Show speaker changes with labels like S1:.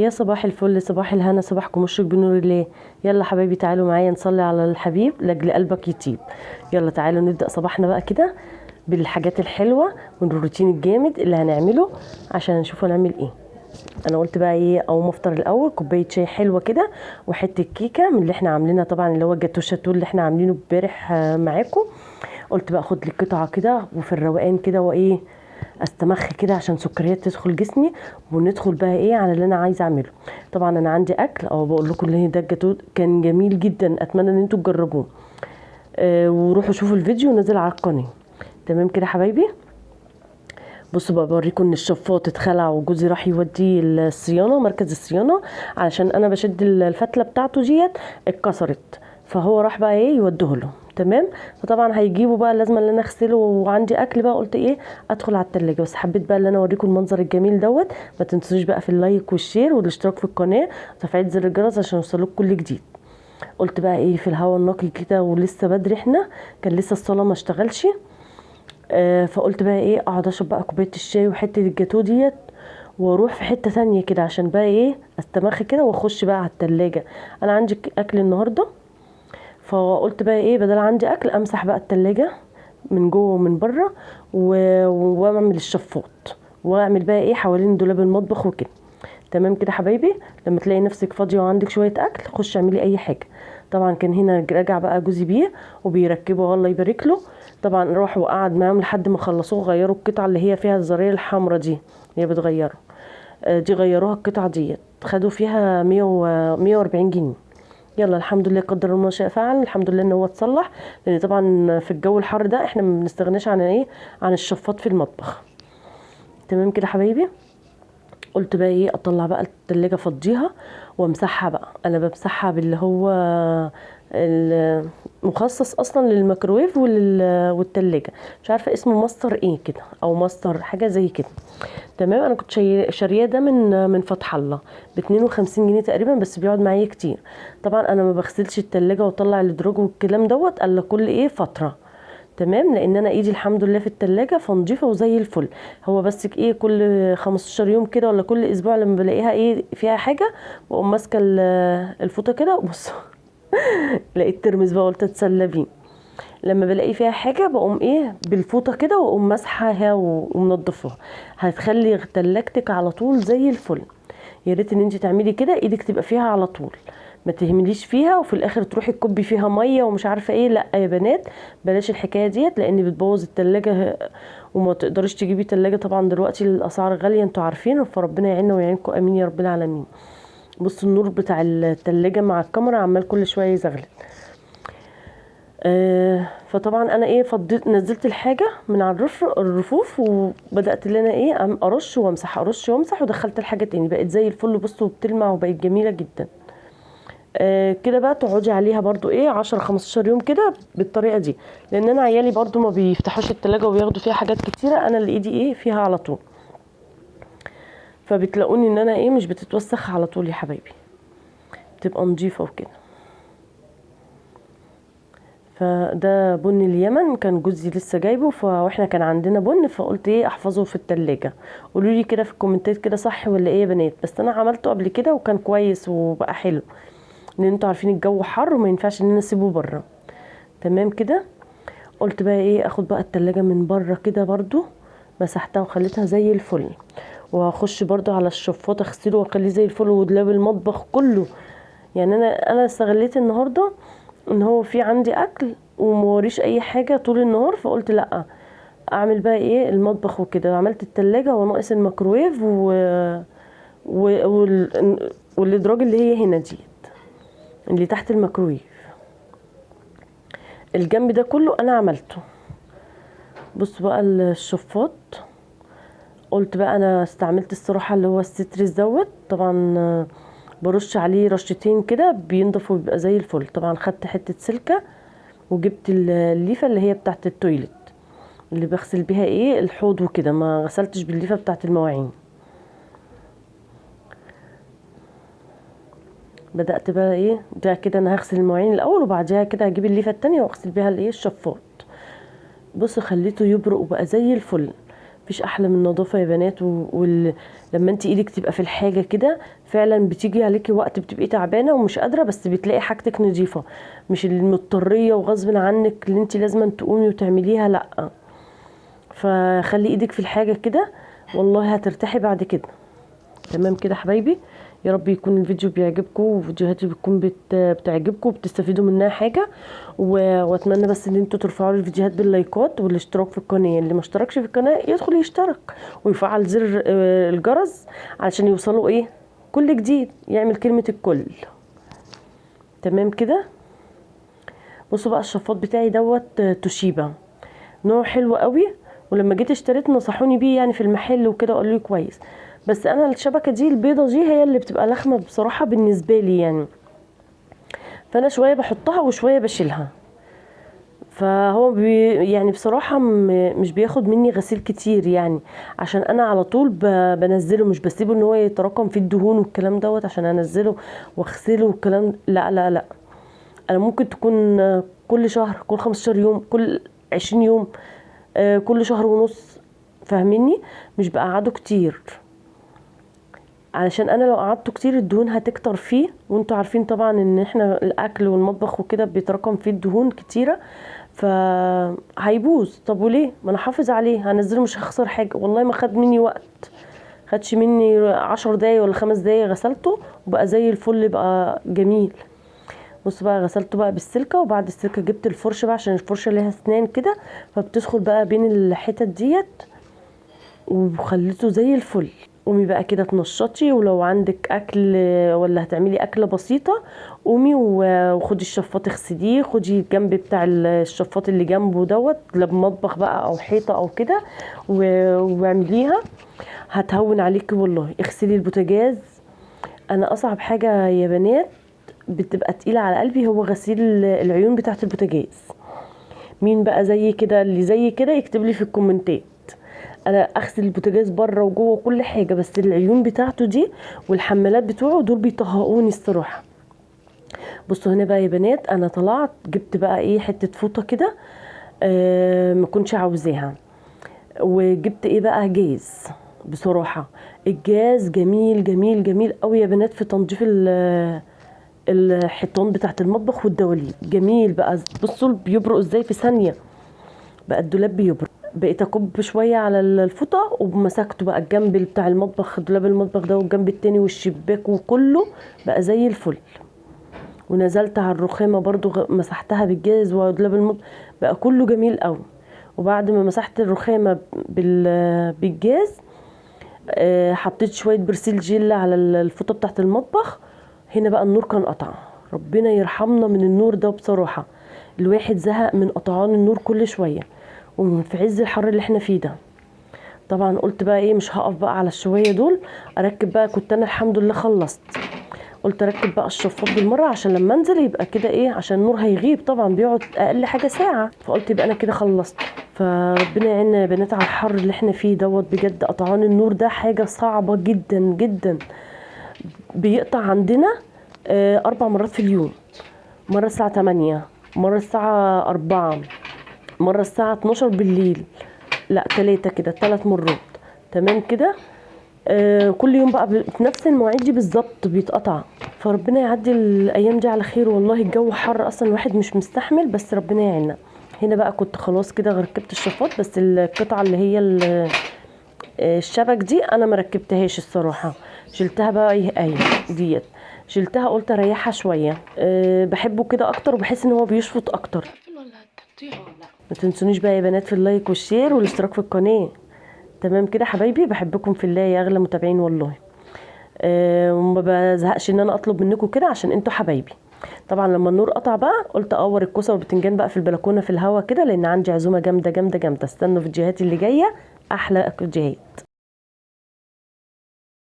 S1: يا صباح الفل، صباح الهنا، صباحكم مشرق بنور الله. يلا حبايبي تعالوا معايا نصلي على الحبيب لاجل قلبك يطيب. يلا تعالوا نبدأ صباحنا بقى كده بالحاجات الحلوة والروتين الجامد اللي هنعمله عشان نشوف هنعمل ايه. انا قلت بقى ايه او مفطر الاول كوبايه شاي حلوه كده وحته كيكه من اللي احنا عاملينها، طبعا اللي هو الجاتو شاتو اللي احنا عاملينه امبارح معاكم. قلت بقى خد لي قطعه كده وفي الروقان كده وايه استمخ كده عشان سكريات تدخل جسمي، وندخل بقى ايه على اللي انا عايزه اعمله. طبعا انا عندي اكل او بقول لكم ان ده الجاتو كان جميل جدا، اتمنى ان انتوا تجربوه. وروحوا شوفوا الفيديو نازل على القناه. تمام كده حبايبي. بصوا بقى بوريكم ان الشفاط اتخلع وجوزي راح يوديه الصيانه، مركز الصيانه، علشان انا بشد الفتله بتاعته ديت اتكسرت، فهو راح بقى ايه يوديه له. تمام. فطبعا هيجيبوا بقى لازم ان انا اغسله، وعندي اكل بقى قلت ايه ادخل على التلاجة. بس حبيت بقى ان انا اوريكم المنظر الجميل دوت. ما تنسوش بقى في اللايك والشير والاشتراك في القناه وتفعيل زر الجرس عشان يوصلوك كل جديد. قلت بقى ايه في الهوا النقي كده ولسه بدري، احنا كان لسه الصاله ما اشتغلش. فقلت بقى ايه اقعد اشرب بقى كوبايه الشاي وحته الجاتو ديت، واروح في حته ثانيه كده عشان بقى ايه استمخ كده واخش بقى على التلاجة. انا عندي اكل النهارده، فقلت بقى ايه بدل عندي اكل امسح بقى التلاجة من جوه ومن بره واعمل الشفاط واعمل بقى ايه حوالين دولاب المطبخ وكده. تمام كده حبايبي. لما تلاقي نفسك فاضيه وعندك شويه اكل خش اعملي اي حاجه. طبعا كان هنا راجع بقى جوزي بيه وبيركبه الله يبارك له. طبعا راح وقعد معاهم لحد ما خلصوه، غيروا القطعه اللي هي فيها الزراير الحمراء دي اللي هي بتغيرها. دي غيروها القطعه دي خدوا فيها 140 جنيه. يلا الحمد لله قدر الله ما شاء فعل، الحمد لله ان هو اتصلح. لان طبعا في الجو الحر ده احنا ما بنستغناش عن ايه عن الشفاط في المطبخ. تمام كده حبايبي. قلت بقى ايه اطلع بقى التلاجة افضيها وامسحها بقى. انا بمسحها باللي هو المخصص اصلا للميكروويف والتلاجة، مش عارفه اسمه ماستر ايه كده او ماستر حاجه زي كده. تمام. انا كنت شارياه ده من فتح الله ب 52 جنيه تقريبا، بس بيقعد معايا كتير. طبعا انا ما بغسلش التلاجة واطلع الادراج والكلام دوت الا كل ايه فتره. تمام. لان انا ايدي الحمد لله في التلاجة فنضيفه وزي الفل. هو بس ايه كل 15 يوم كده ولا كل اسبوع لما بلاقيها ايه فيها حاجه بقوم ماسكه الفوطه كده. بص لقيت ترمس بقى قلت اتسلى بيه. لما بلاقي فيها حاجه بقوم ايه بالفوطه كده واقوم مسحها ومنضفاها. هتخلي تلاجتك على طول زي الفل. يا ريت ان انت تعملي كده ايدك تبقى فيها على طول، ما تهمليش فيها وفي الاخر تروحي تكبي فيها ميه ومش عارفه ايه. لا يا بنات بلاش الحكايه ديت لان بتبوظ التلاجة، وما تقدرش تجيبي تلاجة. طبعا دلوقتي الاسعار غاليه انتوا عارفين، فربنا يعيننا ويعينكم امين يا رب العالمين. بصوا النور بتاع التلاجة مع الكاميرا عمال كل شويه يزغلل. فطبعا انا ايه فضيت نزلت الحاجه من على الرفوف وبدات ان انا ايه ارش وامسح ارش وامسح، ودخلت الحاجه تاني بقت زي الفل. بصوا بتلمع وبقت جميله جدا. كده بقى تقعدي عليها برضو ايه 10 15 يوم كده بالطريقه دي. لان انا عيالي برضو ما بيفتحوش التلاجة وبياخدوا فيها حاجات كتيره، انا اللي ايدي ايه فيها على طول، فبتلاقوني ان انا ايه مش بتتوسخ على طول يا حبايبي، بتبقى نظيفه وكده. فده بن اليمن كان جوزي لسه جايبه، واحنا كان عندنا بن فقلت ايه احفظه في التلاجة. قولوا لي كده في الكومنتات كده صح ولا ايه يا بنات. بس انا عملته قبل كده وكان كويس وبقى حلو، لان انتوا عارفين الجو حر وما ينفعش ان انا اسيبه بره. تمام كده. قلت بقى ايه اخد بقى التلاجة من بره كده برضو، مسحتها وخليتها زي الفل. وهخش برضو على الشفاط اغسله واخليه زي الفل، ودولاب المطبخ كله. يعني انا استغليت النهارده ان هو في عندي اكل وموريش اي حاجه طول النهار، فقلت لا اعمل بقى ايه المطبخ وكده. عملت التلاجة وناقص الميكروويف والادراج اللي هي هنا دي اللي تحت الميكروويف. الجنب ده كله انا عملته. بص بقى الشفاط قلت بقى انا استعملت الصراحه اللي هو الستريس دوت. طبعا برش عليه رشتين كده بينضف وبيبقى زي الفل. طبعا خدت حته سلكه وجبت الليفه اللي هي بتاعت التويلت اللي بغسل بيها ايه الحوض وكده، ما غسلتش بالليفه بتاعت المواعين. بدات بقى ايه ده كده انا هغسل المواعين الاول وبعدها كده هجيب الليفه التانية واغسل بيها الايه الشفاط. بص خليته يبرق وبقى زي الفل. مفيش احلى من النظافه يا بنات. لما انت ايدك تبقى في الحاجه كده فعلا بتيجي عليكي وقت بتبقي تعبانه ومش قادره، بس بتلاقي حاجتك نظيفه، مش المضطريه وغصب عنك اللي انت لازم تقومي وتعمليها، لا. فخلي ايدك في الحاجه كده والله هترتاحي بعد كده. تمام كده حبايبي، يا رب يكون الفيديو بيعجبكم وفيديوهاتي بتكون بتعجبكم وبتستفيدوا منها حاجه. واتمنى بس ان انتوا ترفعوا لي الفيديوهات باللايكات والاشتراك في القناه. اللي ما اشتركش في القناه يدخل يشترك ويفعل زر الجرس علشان يوصلوا ايه كل جديد، يعمل كلمه الكل. تمام كده. بصوا بقى الشفاط بتاعي دوت توشيبا، نوع حلو قوي، ولما جيت اشتريت نصحوني بيه يعني في المحل وكده قالوا لي كويس. بس انا الشبكه دي البيضه دي هي اللي بتبقى لخمه بصراحه بالنسبه لي يعني، فانا شويه بحطها وشويه بشيلها. فهو يعني بصراحه مش بياخد مني غسيل كتير يعني، عشان انا على طول بنزله، مش بسيبه ان هو يتراكم فيه الدهون والكلام دوت عشان انزله واغسله والكلام. لا لا لا، انا ممكن تكون كل شهر، كل 15 يوم، كل 20 يوم، كل شهر ونص، فاهميني؟ مش بقعده كتير، علشان انا لو قعدته كتير الدهون هتكتر فيه، وانتوا عارفين طبعا ان احنا الاكل والمطبخ وكده بيتراكم فيه الدهون كتيره، فهيبوظ. طب وليه؟ ما انا حافظ عليه، هنزله مش هخسر حاجه، والله ما خد مني وقت، خدش مني 10 دقايق ولا 5 دقايق، غسلته وبقى زي الفل، بقى جميل. بص بقى غسلته بقى بالسلكه، وبعد السلكه جبت الفرشه بقى عشان الفرشه ليها اسنان كده، فبتدخل بقى بين الحتت ديت، وخليته زي الفل. قومي بقى كده تنشطي، ولو عندك اكل ولا هتعملي اكله بسيطه قومي وخدي الشفاط اغسليه، خدي الجنب بتاع الشفاط اللي جنبه دوت، لا بمطبخ بقى او حيطه او كده، واعمليها، هتهون عليكي والله. اغسلي البوتاجاز. انا اصعب حاجه يا بنات بتبقى تقيله على قلبي هو غسيل العيون بتاعه البوتاجاز. مين بقى زي كده؟ اللي زي كده يكتب لي في الكومنتات. انا اغسل البوتاجاز بره وجوه كل حاجه، بس العيون بتاعته دي والحمالات بتوعه دول بيطهقوني الصراحه. بصوا هنا بقى يا بنات، انا طلعت جبت بقى ايه حته فوطه كده، ما كنتش عاوزاها، وجبت ايه بقى جاز. بصراحه الجاز جميل جميل جميل قوي يا بنات في تنظيف الحيطان بتاعت المطبخ والدواليب، جميل بقى. بصوا بيبرق ازاي في ثانيه، بقى الدولاب بيبرق. بقيت اكب شويه على الفوطه ومسكته بقى الجنب بتاع المطبخ، دولاب المطبخ ده والجنب التاني والشباك وكله بقى زي الفل. ونزلت على الرخامه برضو مسحتها بالجاز، ودولاب المطبخ بقى كله جميل قوي. وبعد ما مسحت الرخامه بالجاز، حطيت شويه برسيل جل على الفوطه بتاعت المطبخ. هنا بقى النور كان قطع، ربنا يرحمنا من النور ده بصراحه، الواحد زهق من قطعان النور كل شويه، وفي عز الحر اللي احنا فيه ده. طبعا قلت بقى ايه، مش هقف بقى على الشويه دول، اركب بقى. كنت انا الحمد لله خلصت، قلت اركب بقى الشفاط بالمره عشان لما انزل يبقى كده ايه، عشان النور هيغيب طبعا بيقعد اقل حاجه ساعه، فقلت يبقى انا كده خلصت. فربنا يعيننا يا بنات على الحر اللي احنا فيه دوت، بجد قطعان النور ده حاجه صعبه جدا جدا. بيقطع عندنا 4 مرات في اليوم، مره الساعه 8، مره الساعه 4، مره الساعه 12 بالليل، لا 3 كده، 3 مرات. تمام كده. كل يوم بقى في نفس المواعيد دي بالظبط بيتقطع. فربنا يعدي الايام دي على خير، والله الجو حر اصلا الواحد مش مستحمل، بس ربنا يعيننا. هنا بقى كنت خلاص كده ركبت الشفاط، بس القطعه اللي هي الشبك دي انا ما ركبتهاش الصراحه، شلتها بقى ايه ديت، شلتها قلت اريحها شويه. بحبه كده اكتر وبحس ان هو بيشفط اكتر. ما تنسونيش بقى يا بنات في اللايك والشير والاشتراك في القناه. تمام كده حبايبي، بحبكم في الله يا اغلى متابعين والله. وما بزهقش ان انا اطلب منكم كده عشان انتوا حبايبي. طبعا لما النور قطع بقى قلت اقور الكوسه والبتنجان بقى في البلكونه في الهوا كده، لان عندي عزومه جامده جامده جامده. استنوا فيديوهاتي اللي جايه، احلى فيديوهات.